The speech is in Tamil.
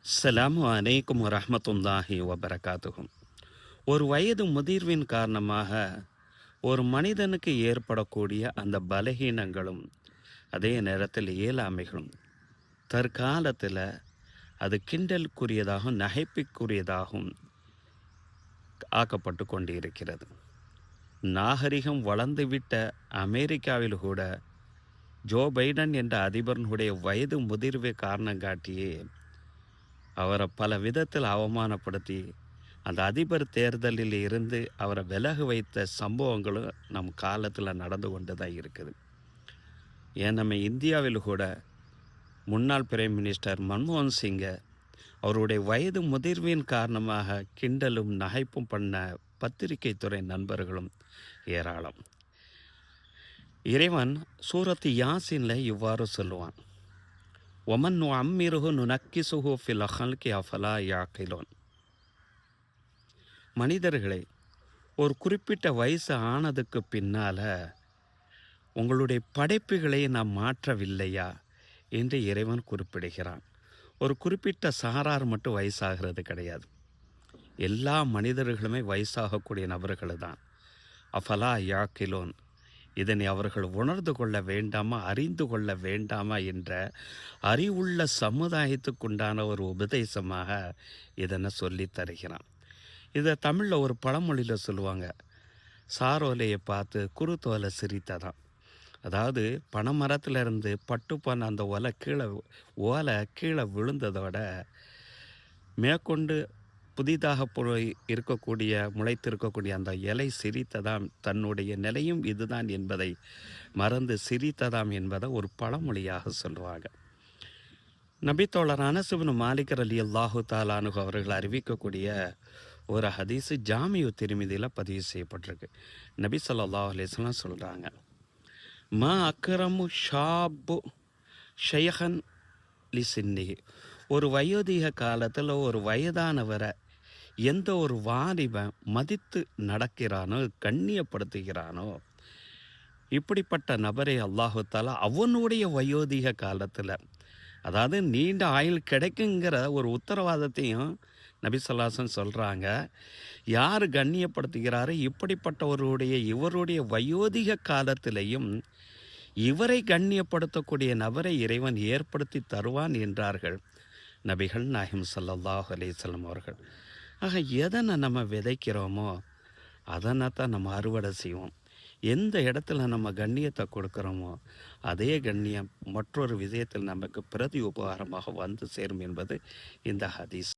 அஸ்ஸலாமு அலைக்கும் வரஹ்மத்துல்லாஹி வபரகாத்துஹும். ஒரு வயது முதிர்வின் காரணமாக ஒரு மனிதனுக்கு ஏற்படக்கூடிய அந்த பலகீனங்களும் அதே நேரத்தில் இயலாமைகளும் தற்காலத்தில் அது கிண்டலுக்குரியதாகவும் நகைப்புக்குரியதாகவும் ஆக்கப்பட்டு கொண்டிருக்கிறது. நாகரிகம் வளர்ந்துவிட்ட அமெரிக்காவில் கூட ஜோ பைடன் என்ற அதிபரனுடைய வயது முதிர்வை காரணம் காட்டியே அவரை பல விதத்தில் அவமானப்படுத்தி அந்த அதிபர் தேர்தலில் இருந்து அவரை விலக வைத்த சம்பவங்களும் நம் காலத்தில் நடந்து கொண்டு தான் இருக்குது. ஏன் நம்ம இந்தியாவில் கூட முன்னாள் பிரைம் மினிஸ்டர் மன்மோகன் சிங்கை அவருடைய வயது முதிர்வின் காரணமாக கிண்டலும் நகைப்பும் பண்ண பத்திரிகை துறை நண்பர்களும் ஏராளம். இறைவன் சூரத்து யாசின்ல இவ்வாறு சொல்லுவான், ஒமன் அம்மிருகு நுனக்கிசுகு ஃபில் அஹல்கி அஃபலா யாக்கிலோன். மனிதர்களை ஒரு குறிப்பிட்ட வயசு ஆனதுக்கு பின்னால் உங்களுடைய படைப்புகளை நாம் மாற்றவில்லையா என்று இறைவன் குறிப்பிடுகிறான். ஒரு குறிப்பிட்ட சாரார் மட்டும் வயசாகிறது கிடையாது. எல்லா மனிதர்களுமே வயசாகக்கூடிய நபர்கள் தான். அஃபலா யாக்கிலோன், இதனை அவர்கள் உணர்ந்து கொள்ள வேண்டாமா, அறிந்து கொள்ள வேண்டாமா என்ற அறிவுள்ள சமுதாயத்துக்குண்டான ஒரு உபதேசமாக இதனை சொல்லி தருகிறான். இதை தமிழில் ஒரு பழமொழியில் சொல்லுவாங்க, சாரோலையை பார்த்து குருத்தோலை சிரித்ததான். அதாவது பனைமரத்துலேருந்து பட்டு போன அந்த ஓலை கீழே விழுந்ததோட மேற்கொண்டு புதிதாக முளைத்திருக்கக்கூடிய அந்த இலை சிரித்ததாம், தன்னுடைய நிலையும் இதுதான் என்பதை மறந்து சிரித்ததாம் என்பதை ஒரு பழமொழியாக சொல்லுவாங்க. நபித்தோழர் அனஸ் இப்னு மாலிக் ரலியல்லாஹு தஆலா அன்ஹு அவர்கள் அறிவிக்கக்கூடிய ஒரு ஹதீஸு ஜாமியு திர்மிதியில் பதிவு செய்யப்பட்டிருக்கு. நபி ஸல்லல்லாஹு அலைஹி வஸல்லம் சொல்கிறாங்க, மா அக்ரமு ஷாப்பு ஷைஹன் லிசின்னிஹி. ஒரு வயோதிக காலத்தில் ஒரு வயதானவரை எந்த ஒரு வாலிபன் மதித்து நடக்கிறானோ, கண்ணியப்படுத்துகிறானோ, இப்படிப்பட்ட நபரை அல்லாஹு தஆலா அவனுடைய வயோதிக காலத்தில், அதாவது நீண்ட ஆயுள் கிடைக்குங்கிற ஒரு உத்தரவாதத்தையும் நபி ஸல்லல்லாஹு அலைஹி வஸல்லம் சொல்கிறாங்க. யார் கண்ணியப்படுத்துகிறாரோ இவருடைய வயோதிக காலத்திலையும் இவரை கண்ணியப்படுத்தக்கூடிய நபரை இறைவன் ஏற்படுத்தி தருவான் என்றார்கள் நபிகள் நாயகம் ஸல்லல்லாஹு அலைஹி வஸல்லம் அவர்கள். ஆக எதனை நம்ம விதைக்கிறோமோ அதனை தான் நம்ம அறுவடை செய்வோம். எந்த இடத்துல நம்ம கண்ணியத்தை கொடுக்குறோமோ அதே கண்ணியம் மற்றொரு விஷயத்தில் நமக்கு பிரதி உபகாரமாக வந்து சேரும் என்பது இந்த ஹதீஸ்.